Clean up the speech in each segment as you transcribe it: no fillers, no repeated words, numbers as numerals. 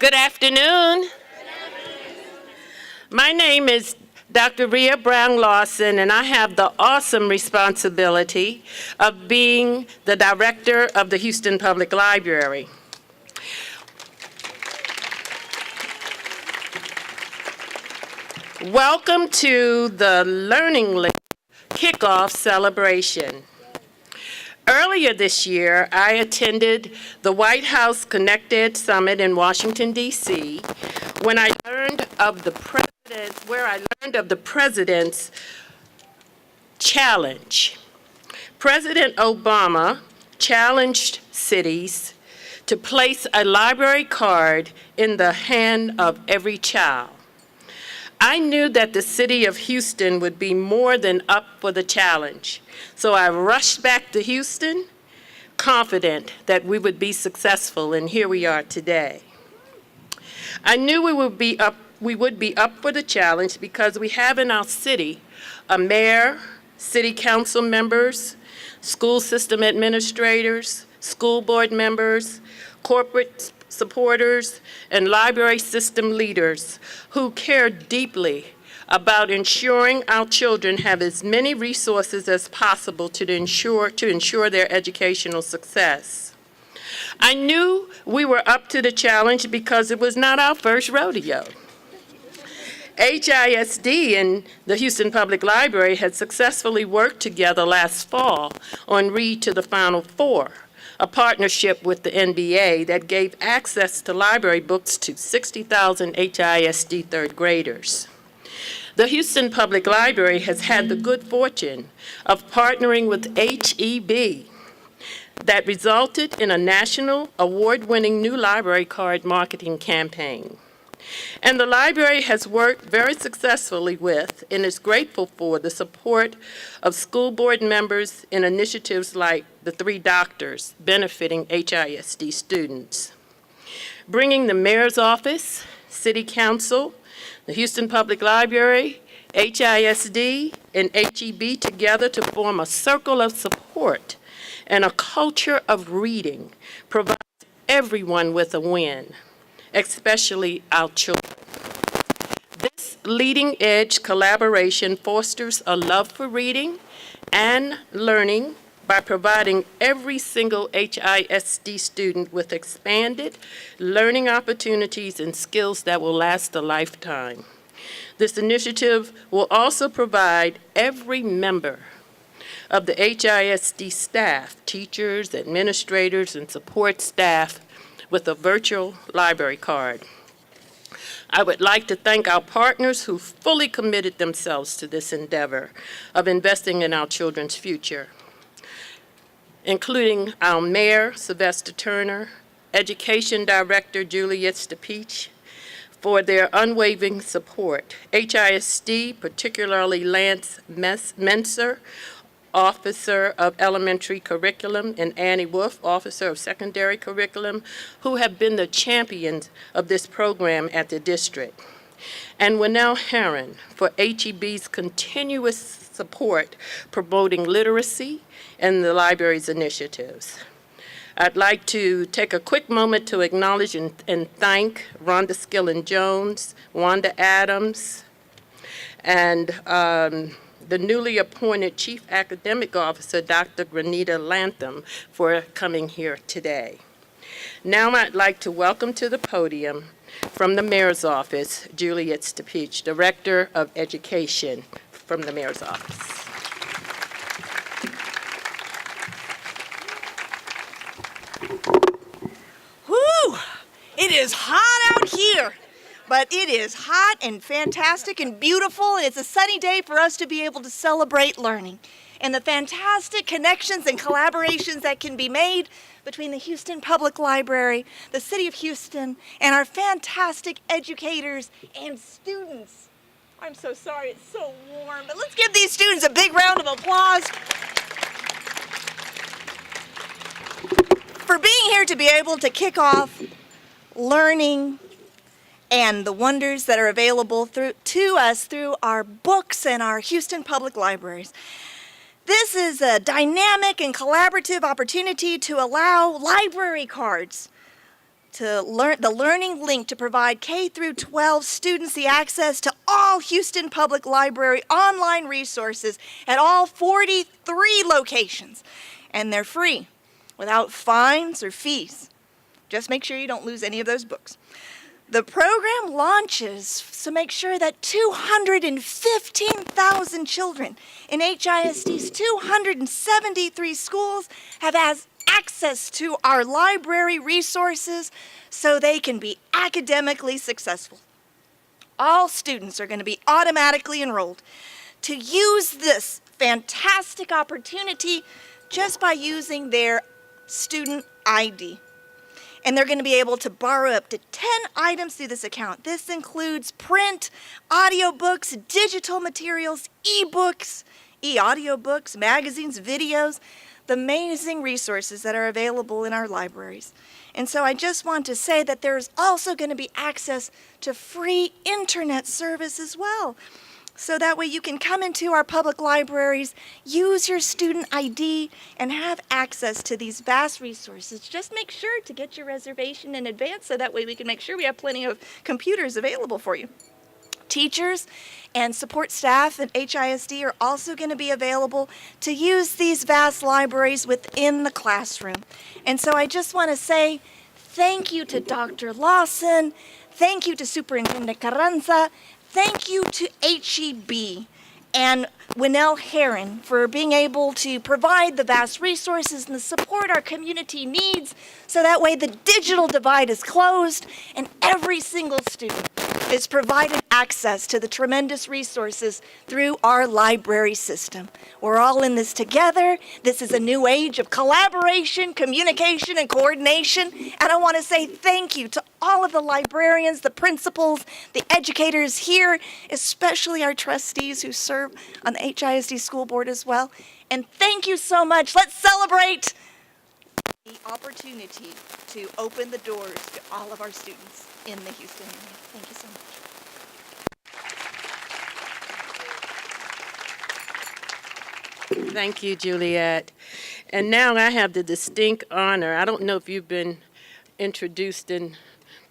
Good afternoon. My name is Dr. Rhea Brown Lawson, and I have the awesome responsibility of being the director of the Houston Public Library. Welcome to the Learning Link Kickoff Celebration. Earlier this year, I attended the White House Connected Summit in Washington, D.C., when I learned of the president's challenge. President Obama challenged cities to place a library card in the hand of every child. I knew that the city of Houston would be more than up for the challenge, so I rushed back to Houston, confident that we would be successful, and here we are today. I knew we would be up for the challenge because we have in our city a mayor, city council members, school system administrators, school board members, corporate supporters, and library system leaders who care deeply about ensuring our children have as many resources as possible to ensure their educational success. I knew we were up to the challenge because it was not our first rodeo. HISD and the Houston Public Library had successfully worked together last fall on Read to the Final Four, a partnership with the NBA that gave access to library books to 60,000 HISD third graders. The Houston Public Library has had the good fortune of partnering with HEB that resulted in a national award-winning new library card marketing campaign. And the library has worked very successfully with and is grateful for the support of school board members in initiatives like the Three Doctors benefiting HISD students. Bringing the mayor's office, city council, the Houston Public Library, HISD, and HEB together to form a circle of support and a culture of reading provides everyone with a win, especially our children. This leading-edge collaboration fosters a love for reading and learning by providing every single HISD student with expanded learning opportunities and skills that will last a lifetime. This initiative will also provide every member of the HISD staff, teachers, administrators, and support staff with a virtual library card. I would like to thank our partners who fully committed themselves to this endeavor of investing in our children's future, including our Mayor, Sylvester Turner, Education Director, Juliet Stepich, for their unwavering support. HISD, particularly Lance Menser, Officer of Elementary Curriculum, and Annie Wolf, Officer of Secondary Curriculum, who have been the champions of this program at the district. And Winnell Herron for HEB's continuous support promoting literacy and the library's initiatives. I'd like to take a quick moment to acknowledge and thank Rhonda Skillen-Jones, Wanda Adams, and the newly appointed Chief Academic Officer, Dr. Granita Lantham, for coming here today. Now I'd like to welcome to the podium from the Mayor's Office, Juliet Stepich, Director of Education from the Mayor's Office. Whew! It is hot out here. But it is hot and fantastic and beautiful, and it's a sunny day for us to be able to celebrate learning and the fantastic connections and collaborations that can be made between the Houston Public Library, the City of Houston, and our fantastic educators and students. I'm so sorry, it's so warm, but let's give these students a big round of applause for being here to be able to kick off learning and the wonders that are available to us through our books and our Houston Public Libraries. This is a dynamic and collaborative opportunity to allow library cards to learn the learning link to provide K through 12 students the access to all Houston Public Library online resources at all 43 locations. And they're free, without fines or fees. Just make sure you don't lose any of those books. The program launches, so make sure that 215,000 children in HISD's 273 schools have access to our library resources so they can be academically successful. All students are going to be automatically enrolled to use this fantastic opportunity just by using their student ID. And they're going to be able to borrow up to 10 items through this account. This includes print, audiobooks, digital materials, e-books, e-audiobooks, magazines, videos, the amazing resources that are available in our libraries. And so I just want to say that there's also going to be access to free internet service as well. So that way you can come into our public libraries, use your student ID, and have access to these vast resources. Just make sure to get your reservation in advance so that way we can make sure we have plenty of computers available for you. Teachers and support staff at HISD are also going to be available to use these vast libraries within the classroom. And so I just want to say thank you to Dr. Lawson, thank you to Superintendent Carranza, thank you to HEB and Winnell Herron for being able to provide the vast resources and the support our community needs so that way the digital divide is closed and every single student is provided access to the tremendous resources through our library system. We're all in this together. This is a new age of collaboration, communication, and coordination. And I want to say thank you to all of the librarians, the principals, the educators here, especially our trustees who serve on the HISD school board as well. And thank you so much. Let's celebrate the opportunity to open the doors to all of our students in the Houston area. Thank you so much. Thank you, Juliet. And now I have the distinct honor, I don't know if you've been introduced in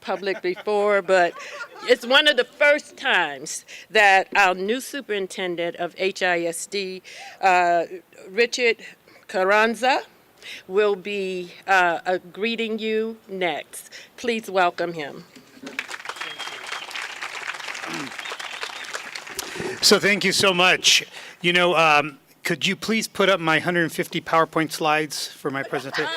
public before, but it's one of the first times that our new superintendent of HISD, Richard Carranza, will be greeting you next. Please welcome him. So thank you so much. You know, could you please put up my 150 PowerPoint slides for my presentation?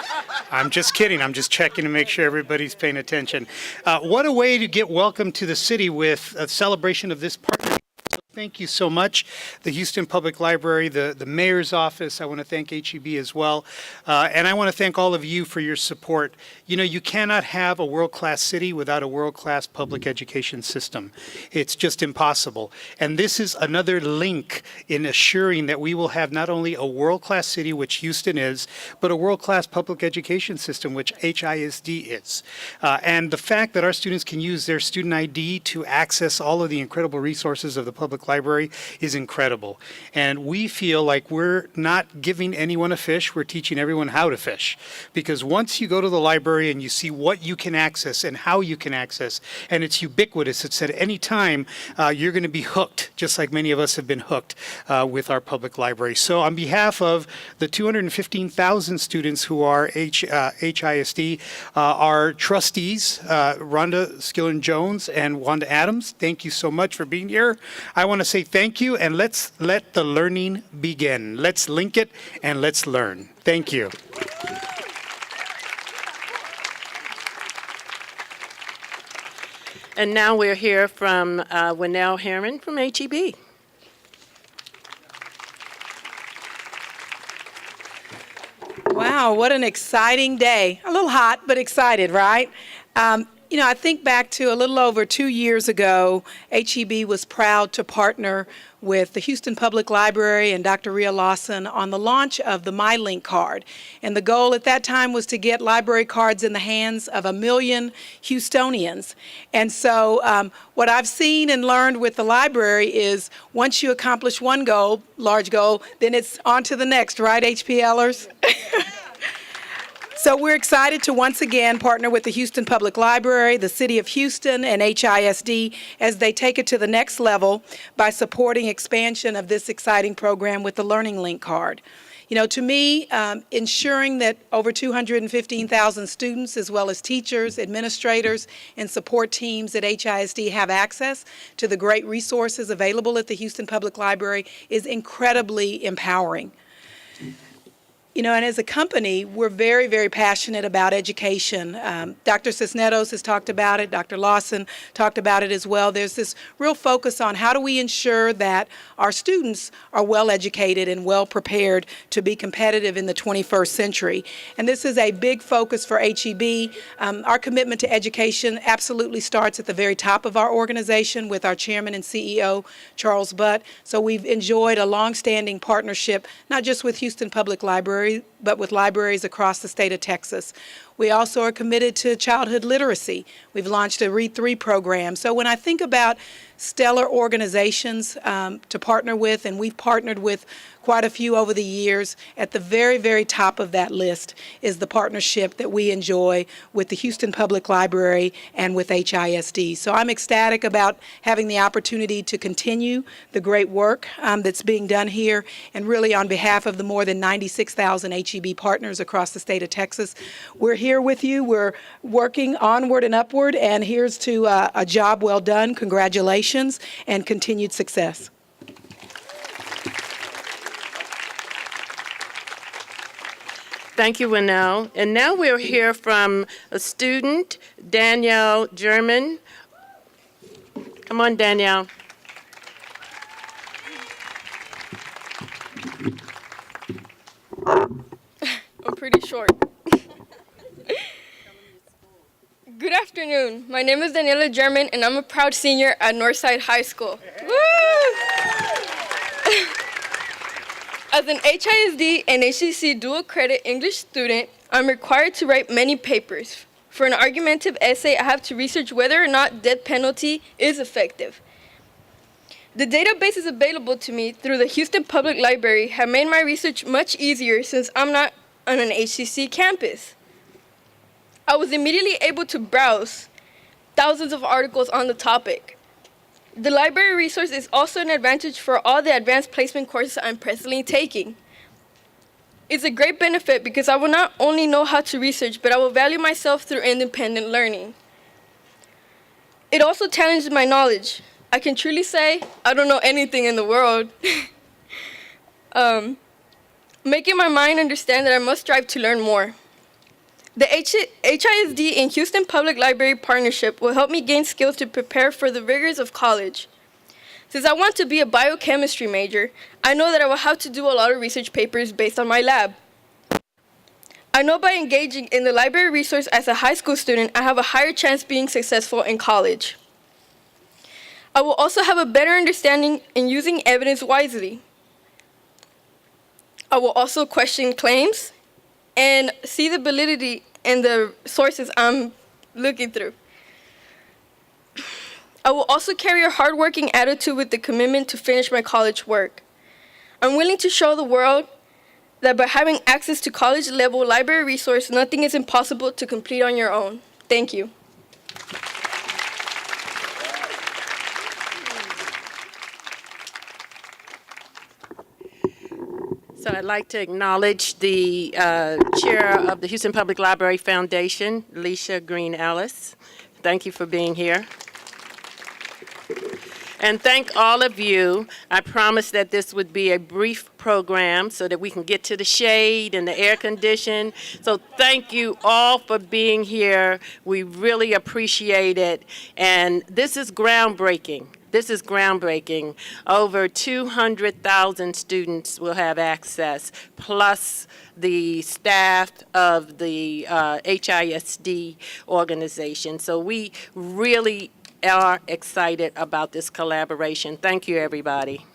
I'm just kidding. I'm just checking to make sure everybody's paying attention. What a way to get welcome to the city with a celebration of this partnership. So thank you so much. The Houston Public Library, the mayor's office, I want to thank HEB as well. And I want to thank all of you for your support. You know, you cannot have a world-class city without a world-class public education system. It's just impossible. And this is another link in assuring that we will have not only a world-class city, which Houston is, but a world-class public education system, which HISD is. And the fact that our students can use their student ID to access all of the incredible resources of the public library is incredible. And we feel like we're not giving anyone a fish, we're teaching everyone how to fish. Because once you go to the library and you see what you can access and how you can access, and it's ubiquitous, it's at any time, you're going to be hooked, just like many of us have been hooked with our public library. So on behalf of the 215,000 students who are HISD, our trustees, Rhonda Skillen-Jones and Wanda Adams, thank you so much for being here. I want to say thank you, and let's let the learning begin. Let's link it and let's learn. Thank you. And now we'll hear from Winnell Herron from HEB. Wow, what an exciting day. A little hot, but excited, right? You know, I think back to a little over 2 years ago, HEB was proud to partner with the Houston Public Library and Dr. Rhea Lawson on the launch of the MyLink card. And the goal at that time was to get library cards in the hands of 1 million Houstonians. And so what I've seen and learned with the library is once you accomplish one goal, large goal, then it's on to the next, right, HPLers? So we're excited to once again partner with the Houston Public Library, the City of Houston, and HISD as they take it to the next level by supporting expansion of this exciting program with the Learning Link card. You know, to me, ensuring that over 215,000 students, as well as teachers, administrators, and support teams at HISD have access to the great resources available at the Houston Public Library is incredibly empowering. You know, and as a company, we're very, very passionate about education. Dr. Cisneros has talked about it. Dr. Lawson talked about it as well. There's this real focus on how do we ensure that our students are well educated and well prepared to be competitive in the 21st century. And this is a big focus for HEB. Our commitment to education absolutely starts at the very top of our organization with our chairman and CEO, Charles Butt. So we've enjoyed a longstanding partnership, not just with Houston Public Library, but with libraries across the state of Texas. We also are committed to childhood literacy. We've launched a Read 3 program. So when I think about stellar organizations to partner with, and we've partnered with quite a few over the years, at the very, very top of that list is the partnership that we enjoy with the Houston Public Library and with HISD. So I'm ecstatic about having the opportunity to continue the great work that's being done here, and really on behalf of the more than 96,000 HEB partners across the state of Texas, we're here with you. We're working onward and upward, and here's to a job well done. Congratulations and continued success. Thank you, Winnell. And now we'll hear from a student, Danielle German. Come on, Danielle. I'm pretty short. Good afternoon. My name is Daniela German, and I'm a proud senior at Northside High School. Woo! As an HISD and HCC dual credit English student, I'm required to write many papers. For an argumentative essay, I have to research whether or not death penalty is effective. The databases available to me through the Houston Public Library have made my research much easier since I'm not on an HCC campus. I was immediately able to browse thousands of articles on the topic. The library resource is also an advantage for all the advanced placement courses I'm presently taking. It's a great benefit because I will not only know how to research, but I will value myself through independent learning. It also challenges my knowledge. I can truly say I don't know anything in the world. Making my mind understand that I must strive to learn more. The HISD and Houston Public Library partnership will help me gain skills to prepare for the rigors of college. Since I want to be a biochemistry major, I know that I will have to do a lot of research papers based on my lab. I know by engaging in the library resource as a high school student, I have a higher chance being successful in college. I will also have a better understanding in using evidence wisely. I will also question claims and see the validity in the sources I'm looking through. I will also carry a hardworking attitude with the commitment to finish my college work. I'm willing to show the world that by having access to college-level library resource, nothing is impossible to complete on your own. Thank you. So I'd like to acknowledge the chair of the Houston Public Library Foundation, Leisha Green Ellis. Thank you for being here. And thank all of you. I promised that this would be a brief program so that we can get to the shade and the air condition. So thank you all for being here. We really appreciate it. And this is groundbreaking. This is groundbreaking. Over 200,000 students will have access, plus the staff of the HISD organization. So we really are excited about this collaboration. Thank you, everybody.